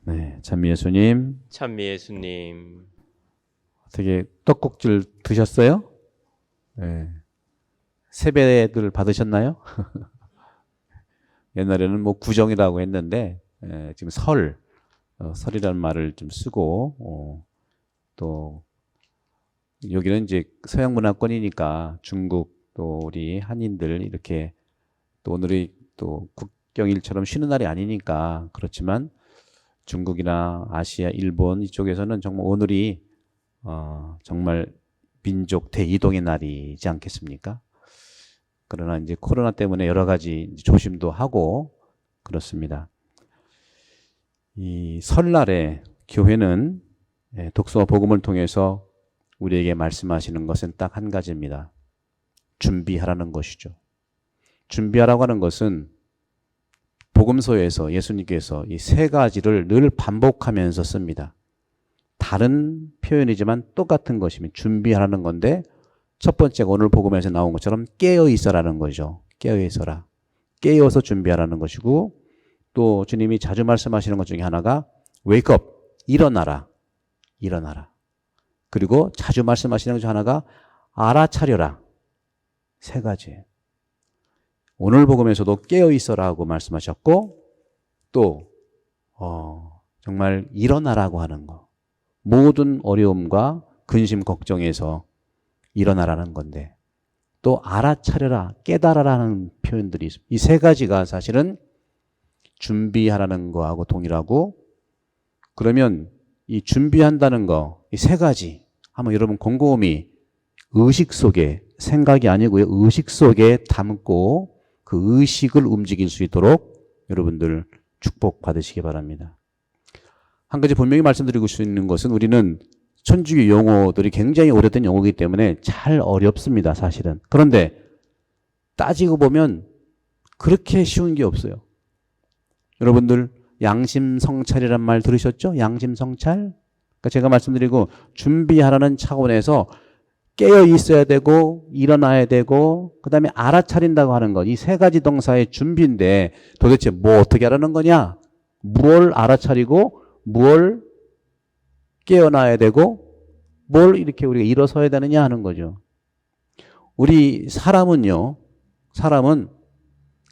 네, 찬미 예수님, 찬미 예수님. 어떻게 떡국질 드셨어요? 네. 세배들 받으셨나요? 옛날에는 뭐 구정이라고 했는데 지금 설이라는 말을 좀 쓰고 또 여기는 이제 서양 문화권이니까 중국 또 우리 한인들 이렇게 또 오늘이 또 국경일처럼 쉬는 날이 아니니까 그렇지만 중국이나 아시아, 일본 이쪽에서는 정말 오늘이 정말 민족 대이동의 날이지 않겠습니까? 그러나 이제 코로나 때문에 여러 가지 조심도 하고 그렇습니다. 이 설날에 교회는 독서와 복음을 통해서 우리에게 말씀하시는 것은 딱 한 가지입니다. 준비하라는 것이죠. 준비하라고 하는 것은 복음서에서 예수님께서 이 세 가지를 늘 반복하면서 씁니다. 다른 표현이지만 똑같은 것이면 준비하라는 건데 첫 번째가 오늘 복음에서 나온 것처럼 깨어 있어라는 거죠. 깨어 있어라. 깨어서 준비하라는 것이고 또 주님이 자주 말씀하시는 것 중에 하나가 wake up. 일어나라. 일어나라. 그리고 자주 말씀하시는 것 중 하나가 알아차려라. 세 가지. 오늘 복음에서도 깨어 있어라고 말씀하셨고 또 정말 일어나라고 하는 거. 모든 어려움과 근심 걱정에서 일어나라는 건데 또 알아차려라, 깨달아라는 표현들이 있습니다. 이 세 가지가 사실은 준비하라는 거하고 동일하고 그러면 이 준비한다는 거, 이 세 가지 한번 여러분 곰곰이 의식 속에 생각이 아니고요. 의식 속에 담고 그 의식을 움직일 수 있도록 여러분들 축복 받으시기 바랍니다. 한 가지 분명히 말씀드리고 싶은 것은 우리는 천주교 용어들이 굉장히 오래된 용어이기 때문에 잘 어렵습니다, 사실은. 그런데 따지고 보면 그렇게 쉬운 게 없어요. 여러분들 양심성찰이란 말 들으셨죠? 양심성찰? 그러니까 제가 말씀드리고 준비하라는 차원에서 깨어 있어야 되고 일어나야 되고 그다음에 알아차린다고 하는 것. 이 세 가지 동사의 준비인데 도대체 뭐 어떻게 하라는 거냐? 무엇을 알아차리고 무엇을 깨어나야 되고 뭘 이렇게 우리가 일어서야 되느냐 하는 거죠. 우리 사람은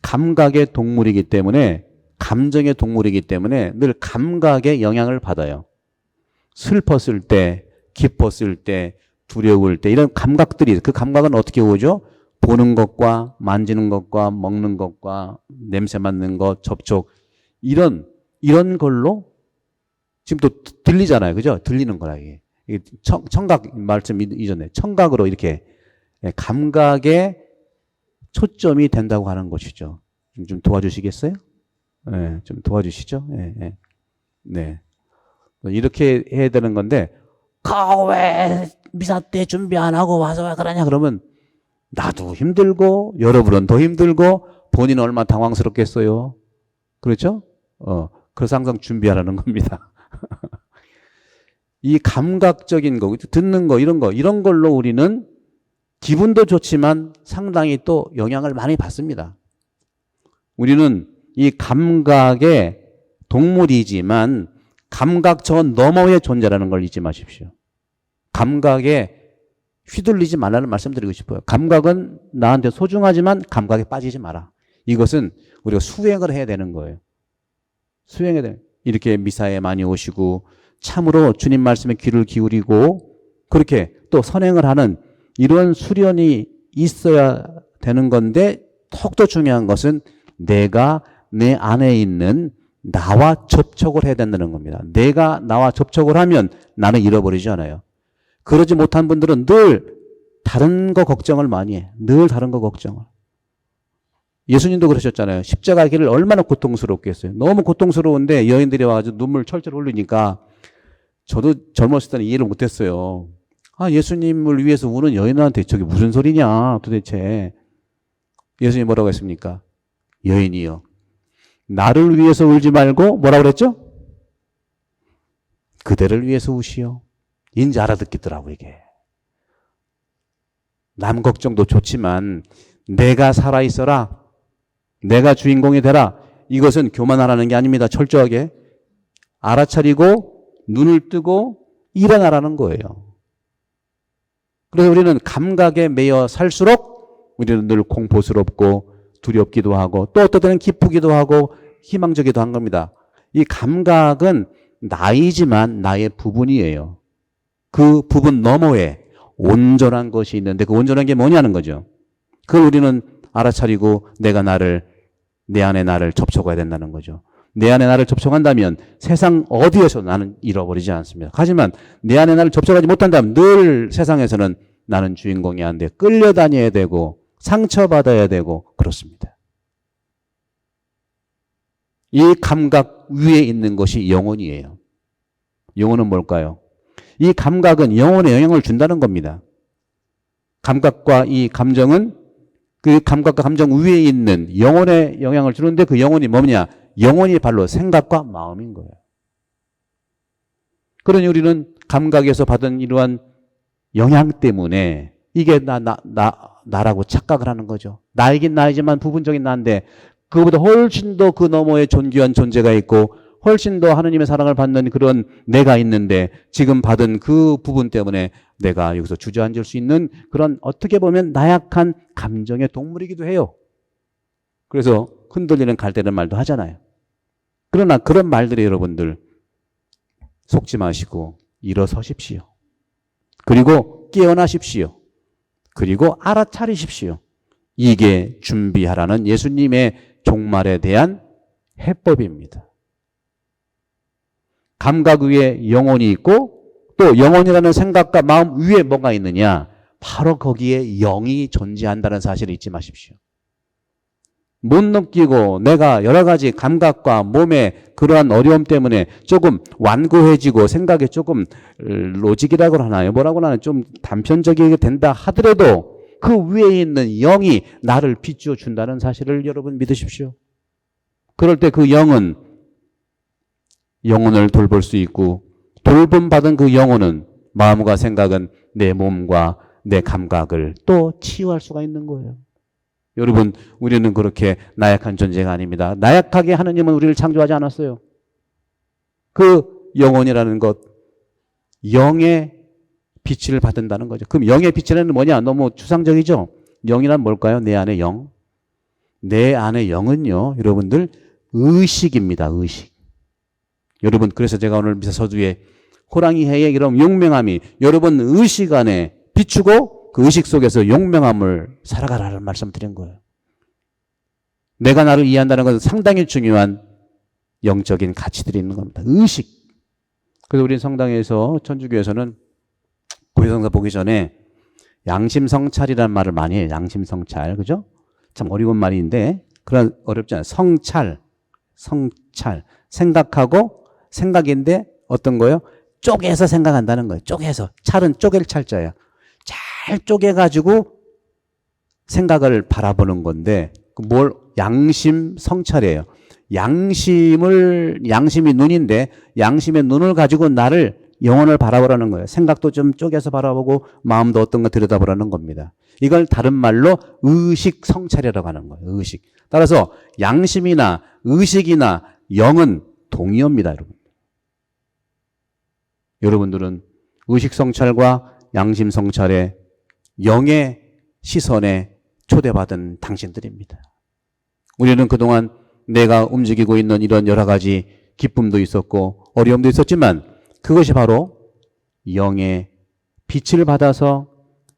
감각의 동물이기 때문에 감정의 동물이기 때문에 늘 감각의 영향을 받아요. 슬펐을 때, 기뻤을 때, 두려울 때 이런 감각들이 그 감각은 어떻게 오죠? 보는 것과 만지는 것과 먹는 것과 냄새 맡는 것, 접촉 이런 걸로 지금 또 들리잖아요. 그죠? 들리는 거라 이게. 청각 말씀 이전에 청각으로 이렇게 감각의 초점이 된다고 하는 것이죠. 좀 도와주시겠어요? 네, 좀 도와주시죠. 네, 네. 네. 이렇게 해야 되는 건데 왜 미사 때 준비 안 하고 와서 왜 그러냐 그러면 나도 힘들고 여러분은 더 힘들고 본인은 얼마나 당황스럽겠어요. 그렇죠? 그래서 항상 준비하라는 겁니다. 이 감각적인 거, 듣는 거, 이런 걸로 우리는 기분도 좋지만 상당히 또 영향을 많이 받습니다. 우리는 이 감각의 동물이지만 감각 저 너머의 존재라는 걸 잊지 마십시오. 감각에 휘둘리지 말라는 말씀드리고 싶어요. 감각은 나한테 소중하지만 감각에 빠지지 마라. 이것은 우리가 수행을 해야 되는 거예요. 수행해야 돼. 이렇게 미사에 많이 오시고 참으로 주님 말씀에 귀를 기울이고 그렇게 또 선행을 하는 이런 수련이 있어야 되는 건데 더욱더 중요한 것은 내가 내 안에 있는 나와 접촉을 해야 된다는 겁니다. 내가 나와 접촉을 하면 나는 잃어버리지 않아요. 그러지 못한 분들은 늘 다른 거 걱정을 많이 해. 늘 다른 거 걱정을. 예수님도 그러셨잖아요. 십자가 길을 얼마나 고통스럽게 했어요. 너무 고통스러운데 여인들이 와가지고 눈물 철철 흘리니까 저도 젊었을 때는 이해를 못했어요. 예수님을 위해서 우는 여인한테 저게 무슨 소리냐 도대체. 예수님이 뭐라고 했습니까? 여인이요. 나를 위해서 울지 말고 뭐라고 그랬죠? 그대를 위해서 우시오. 인지 알아듣겠더라고 이게. 남 걱정도 좋지만 내가 살아있어라. 내가 주인공이 되라. 이것은 교만하라는 게 아닙니다. 철저하게. 알아차리고 눈을 뜨고 일어나라는 거예요. 그래서 우리는 감각에 매여 살수록 우리는 늘 공포스럽고 두렵기도 하고 또 어떨 때는 기쁘기도 하고 희망적이기도 한 겁니다. 이 감각은 나이지만 나의 부분이에요. 그 부분 너머에 온전한 것이 있는데 그 온전한 게 뭐냐는 거죠. 그걸 우리는 알아차리고 내 안에 나를 접촉해야 된다는 거죠. 내 안에 나를 접촉한다면 세상 어디에서 나는 잃어버리지 않습니다. 하지만 내 안에 나를 접촉하지 못한다면 늘 세상에서는 나는 주인공이 안 돼. 끌려다녀야 되고 상처받아야 되고 그렇습니다. 이 감각 위에 있는 것이 영혼이에요. 영혼은 뭘까요? 이 감각은 영혼에 영향을 준다는 겁니다. 감각과 이 감정은 그 감각과 감정 위에 있는 영혼에 영향을 주는데 그 영혼이 뭐냐? 영혼이 바로 생각과 마음인 거예요. 그러니 우리는 감각에서 받은 이러한 영향 때문에 이게 나라고 착각을 하는 거죠. 나이긴 나이지만 부분적인 나인데 그거보다 훨씬 더 그 너머에 존귀한 존재가 있고 훨씬 더 하느님의 사랑을 받는 그런 내가 있는데 지금 받은 그 부분 때문에 내가 여기서 주저앉을 수 있는 그런 어떻게 보면 나약한 감정의 동물이기도 해요. 그래서 흔들리는 갈대는 말도 하잖아요. 그러나 그런 말들이 여러분들 속지 마시고 일어서십시오. 그리고 깨어나십시오. 그리고 알아차리십시오. 이게 준비하라는 예수님의 종말에 대한 해법입니다. 감각 위에 영혼이 있고 또 영혼이라는 생각과 마음 위에 뭐가 있느냐? 바로 거기에 영이 존재한다는 사실을 잊지 마십시오. 못 느끼고 내가 여러 가지 감각과 몸의 그러한 어려움 때문에 조금 완고해지고 생각이 조금 로직이라고 하나요? 뭐라고 하나요? 좀 단편적이게 된다 하더라도 그 위에 있는 영이 나를 비추어 준다는 사실을 여러분 믿으십시오. 그럴 때 그 영은 영혼을 돌볼 수 있고 돌봄받은 그 영혼은 마음과 생각은 내 몸과 내 감각을 또 치유할 수가 있는 거예요. 여러분, 우리는 그렇게 나약한 존재가 아닙니다. 나약하게 하느님은 우리를 창조하지 않았어요. 그 영혼이라는 것, 영의 빛을 받는다는 거죠. 그럼 영의 빛이라는 뭐냐? 너무 추상적이죠? 영이란 뭘까요? 내 안에 영. 내 안에 영은요, 여러분들 의식입니다. 의식. 여러분, 그래서 제가 오늘 미사 서두에 호랑이 해의 이런 용맹함이 여러분 의식 안에 비추고 그 의식 속에서 용맹함을 살아가라는 말씀 드린 거예요. 내가 나를 이해한다는 것은 상당히 중요한 영적인 가치들이 있는 겁니다. 의식. 그래서 우리 성당에서 천주교에서는 고해성사 보기 전에 양심성찰이라는 말을 많이 해요. 양심성찰. 그죠? 참 어려운 말인데 그런 어렵지 않아요. 성찰. 생각하고 생각인데 어떤 거요? 쪼개서 생각한다는 거예요. 쪼개서. 찰은 쪼갤 찰자예요. 잘 쪼개가지고 생각을 바라보는 건데 뭘 양심 성찰이에요. 양심이 눈인데 양심의 눈을 가지고 나를 영혼을 바라보라는 거예요. 생각도 좀 쪼개서 바라보고 마음도 어떤 거 들여다보라는 겁니다. 이걸 다른 말로 의식 성찰이라고 하는 거예요. 의식. 따라서 양심이나 의식이나 영은 동의어입니다, 여러분. 여러분들은 의식 성찰과 양심 성찰에 영의 시선에 초대받은 당신들입니다. 우리는 그동안 내가 움직이고 있는 이런 여러 가지 기쁨도 있었고 어려움도 있었지만 그것이 바로 영의 빛을 받아서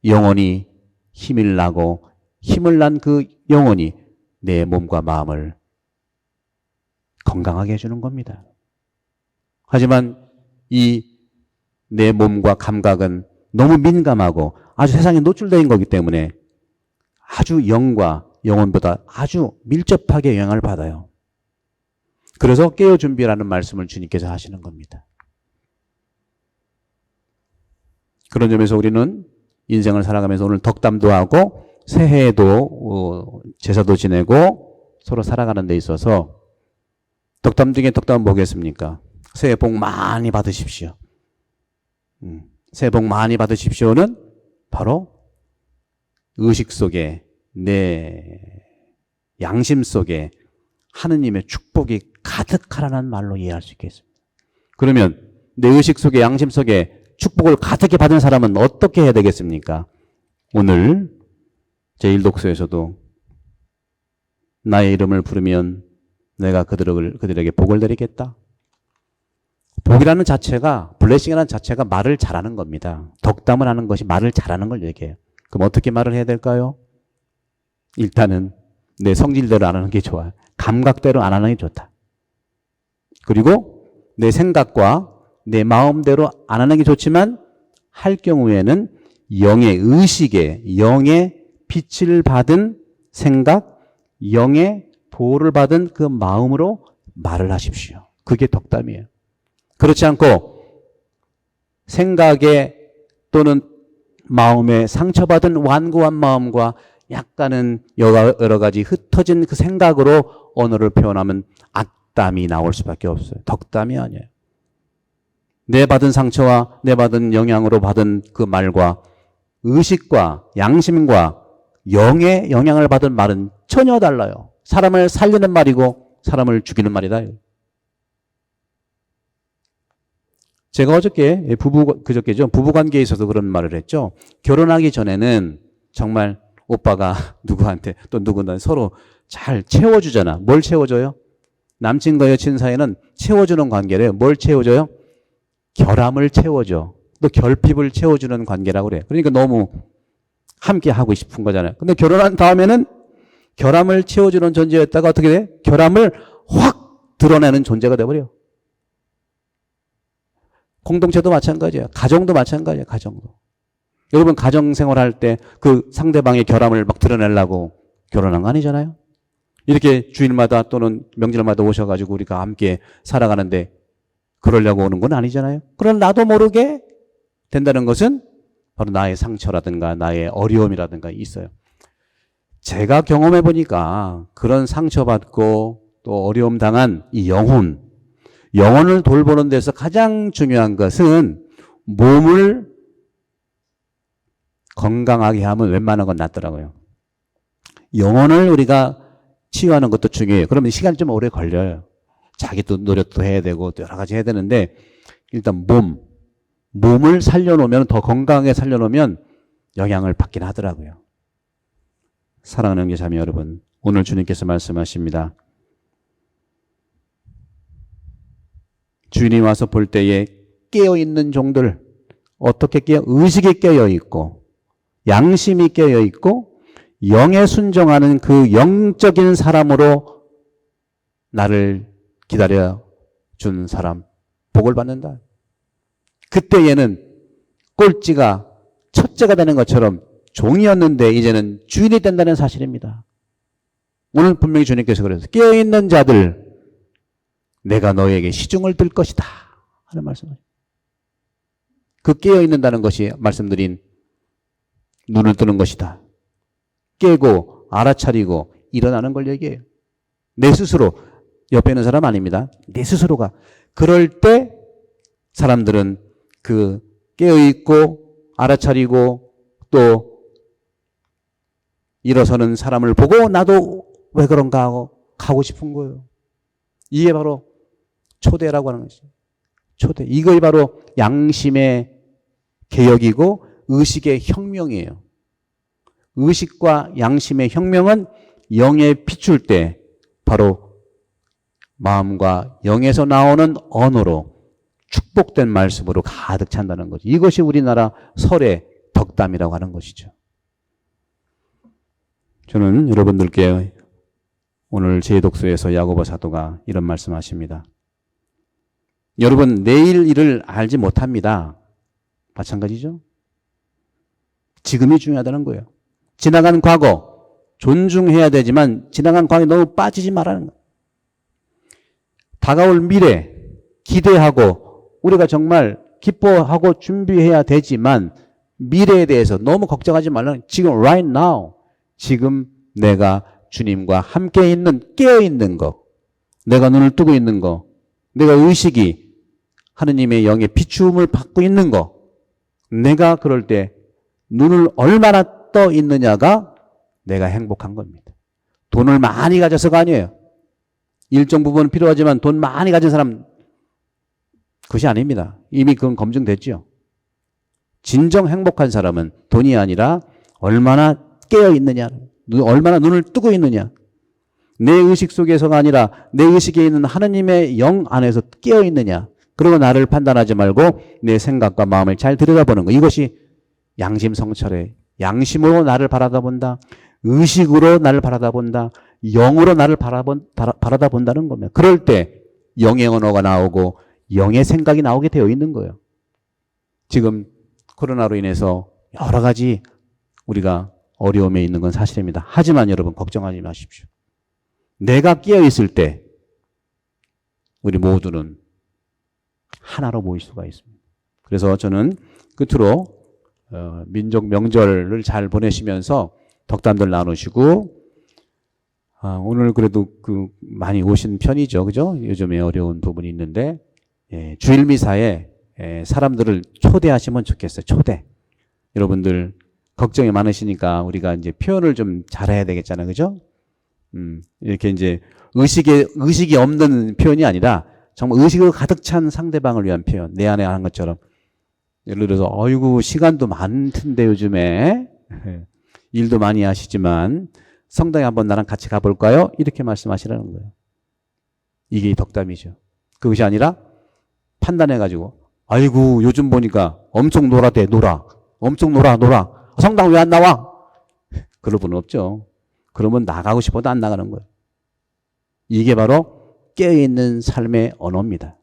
영혼이 힘을 나고 힘을 난 그 영혼이 내 몸과 마음을 건강하게 해주는 겁니다. 하지만 이 내 몸과 감각은 너무 민감하고 아주 세상에 노출되어 있는 거기 때문에 아주 영과 영혼보다 아주 밀접하게 영향을 받아요. 그래서 깨어 준비라는 말씀을 주님께서 하시는 겁니다. 그런 점에서 우리는 인생을 살아가면서 오늘 덕담도 하고 새해에도 제사도 지내고 서로 살아가는 데 있어서 덕담 중에 덕담은 뭐겠습니까? 새해 복 많이 받으십시오. 새해 복 많이 받으십시오는 바로 의식 속에 내 양심 속에 하느님의 축복이 가득하라는 말로 이해할 수 있겠습니다. 그러면 내 의식 속에, 양심 속에 축복을 가득히 받은 사람은 어떻게 해야 되겠습니까? 오늘 제1독서에서도 나의 이름을 부르면 내가 그들에게 복을 드리겠다. 복이라는 자체가, 블레싱이라는 자체가 말을 잘하는 겁니다. 덕담을 하는 것이 말을 잘하는 걸 얘기해요. 그럼 어떻게 말을 해야 될까요? 일단은 내 성질대로 안 하는 게 좋아요. 감각대로 안 하는 게 좋다. 그리고 내 생각과 내 마음대로 안 하는 게 좋지만 할 경우에는 영의 의식에, 영의 빛을 받은 생각, 영의 보호를 받은 그 마음으로 말을 하십시오. 그게 덕담이에요. 그렇지 않고 생각에 또는 마음에 상처받은 완고한 마음과 약간은 여러 가지 흩어진 그 생각으로 언어를 표현하면 악담이 나올 수밖에 없어요. 덕담이 아니에요. 내 받은 상처와 내 받은 영향으로 받은 그 말과 의식과 양심과 영의 영향을 받은 말은 전혀 달라요. 사람을 살리는 말이고 사람을 죽이는 말이다. 제가 그저께죠. 부부관계에 있어서 그런 말을 했죠. 결혼하기 전에는 정말 오빠가 누구한테 또 누구는 서로 잘 채워주잖아. 뭘 채워줘요? 남친과 여친 사이는 채워주는 관계래요. 뭘 채워줘요? 결함을 채워줘. 또 결핍을 채워주는 관계라고 그래요. 그러니까 너무 함께 하고 싶은 거잖아요. 근데 결혼한 다음에는 결함을 채워주는 존재였다가 어떻게 돼? 결함을 확 드러내는 존재가 돼버려요. 공동체도 마찬가지예요. 가정도 마찬가지예요. 가정도. 여러분 가정생활 할 때 그 상대방의 결함을 막 드러내려고 결혼한 거 아니잖아요. 이렇게 주일마다 또는 명절마다 오셔가지고 우리가 함께 살아가는데 그러려고 오는 건 아니잖아요. 그럼 나도 모르게 된다는 것은 바로 나의 상처라든가 나의 어려움이라든가 있어요. 제가 경험해 보니까 그런 상처받고 또 어려움 당한 이 영혼을 돌보는 데서 가장 중요한 것은 몸을 건강하게 하면 웬만한 건 낫더라고요. 영혼을 우리가 치유하는 것도 중요해요. 그러면 시간이 좀 오래 걸려요. 자기도 노력도 해야 되고 또 여러 가지 해야 되는데 일단 몸을 살려놓으면 더 건강하게 살려놓으면 영향을 받긴 하더라고요. 사랑하는 교자매 여러분, 오늘 주님께서 말씀하십니다. 주인이 와서 볼 때에 깨어있는 종들, 어떻게 의식이 깨어있고 양심이 깨어있고 영에 순종하는 그 영적인 사람으로 나를 기다려준 사람 복을 받는다. 그때에는 꼴찌가 첫째가 되는 것처럼 종이었는데 이제는 주인이 된다는 사실입니다. 오늘 분명히 주님께서 그래서 깨어있는 자들 내가 너에게 시중을 들 것이다 하는 말씀을. 그 깨어있는다는 것이 말씀드린 눈을 뜨는 것이다. 깨고 알아차리고 일어나는 걸 얘기해요. 내 스스로, 옆에 있는 사람 아닙니다. 내 스스로가. 그럴 때 사람들은 그 깨어있고 알아차리고 또 일어서는 사람을 보고 나도 왜 그런가 하고 가고 싶은 거예요. 이게 바로 초대라고 하는 것이죠. 초대. 이것이 바로 양심의 개혁이고 의식의 혁명이에요. 의식과 양심의 혁명은 영에 비출 때 바로 마음과 영에서 나오는 언어로 축복된 말씀으로 가득 찬다는 거죠. 이것이 우리나라 설의 덕담이라고 하는 것이죠. 저는 여러분들께 오늘 제 독서에서 야고보 사도가 이런 말씀하십니다. 여러분 내일 일을 알지 못합니다. 마찬가지죠. 지금이 중요하다는 거예요. 지나간 과거 존중해야 되지만 지나간 과거에 너무 빠지지 말라는 거예요. 다가올 미래 기대하고 우리가 정말 기뻐하고 준비해야 되지만 미래에 대해서 너무 걱정하지 말라는 거예요. 지금 right now 지금 내가 주님과 함께 있는 깨어있는 거 내가 눈을 뜨고 있는 거 내가 의식이 하느님의 영의 비추음을 받고 있는 거 내가 그럴 때 눈을 얼마나 떠 있느냐가 내가 행복한 겁니다. 돈을 많이 가져서가 아니에요. 일정 부분 필요하지만 돈 많이 가진 사람 그것이 아닙니다. 이미 그건 검증됐죠. 진정 행복한 사람은 돈이 아니라 얼마나 깨어 있느냐, 얼마나 눈을 뜨고 있느냐. 내 의식 속에서가 아니라 내 의식에 있는 하느님의 영 안에서 깨어 있느냐. 그리고 나를 판단하지 말고 내 생각과 마음을 잘 들여다보는 거. 이것이 양심성찰의 양심으로 나를 바라다본다. 의식으로 나를 바라다본다. 영으로 나를 바라다본다는 겁니다. 그럴 때 영의 언어가 나오고 영의 생각이 나오게 되어 있는 거예요. 지금 코로나로 인해서 여러 가지 우리가 어려움에 있는 건 사실입니다. 하지만 여러분 걱정하지 마십시오. 내가 깨어 있을 때 우리 모두는 하나로 모일 수가 있습니다. 그래서 저는 끝으로 민족 명절을 잘 보내시면서 덕담들 나누시고 오늘 그래도 많이 오신 편이죠, 그죠? 요즘에 어려운 부분이 있는데 주일 미사에 사람들을 초대하시면 좋겠어요. 초대. 여러분들 걱정이 많으시니까 우리가 이제 표현을 좀 잘해야 되겠잖아요, 그죠? 이렇게 이제 의식이 없는 표현이 아니라 정말 의식으로 가득 찬 상대방을 위한 표현. 내 안에 하는 것처럼. 예를 들어서, 어이구, 시간도 많던데 요즘에. 일도 많이 하시지만, 성당에 한번 나랑 같이 가볼까요? 이렇게 말씀하시라는 거예요. 이게 덕담이죠. 그것이 아니라, 판단해가지고, 아이고, 요즘 보니까 엄청 놀아대, 놀아. 엄청 놀아. 성당 왜 안 나와? 그럴 분은 없죠. 그러면 나가고 싶어도 안 나가는 거예요. 이게 바로 깨어있는 삶의 언어입니다.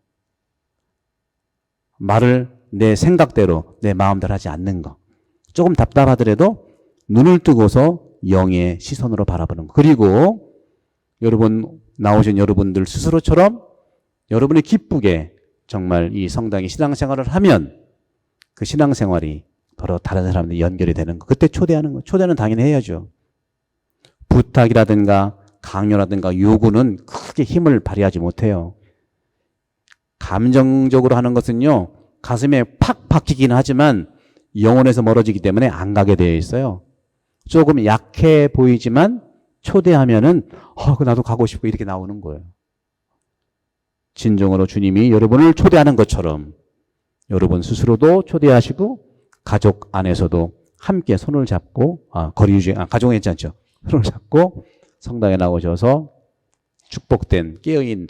말을 내 생각대로 내 마음대로 하지 않는 거. 조금 답답하더라도 눈을 뜨고서 영의 시선으로 바라보는 거. 그리고 여러분 나오신 여러분들 스스로처럼 여러분이 기쁘게 정말 이 성당의 신앙생활을 하면 그 신앙생활이 바로 다른 사람들이 연결이 되는 거. 그때 초대하는 거. 초대는 당연히 해야죠. 부탁이라든가 강요라든가 요구는 크게 힘을 발휘하지 못해요. 감정적으로 하는 것은요, 가슴에 팍 박히긴 하지만 영혼에서 멀어지기 때문에 안 가게 되어 있어요. 조금 약해 보이지만 초대하면은 나도 가고 싶고 이렇게 나오는 거예요. 진정으로 주님이 여러분을 초대하는 것처럼 여러분 스스로도 초대하시고 가족 안에서도 함께 손을 잡고 거리 유지 가족은 괜찮죠. 손을 잡고 성당에 나오셔서 축복된 깨어있는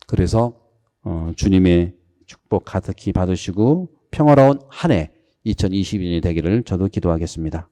그래서 주님의 축복 가득히 받으시고 평화로운 한 해 2022년이 되기를 저도 기도하겠습니다.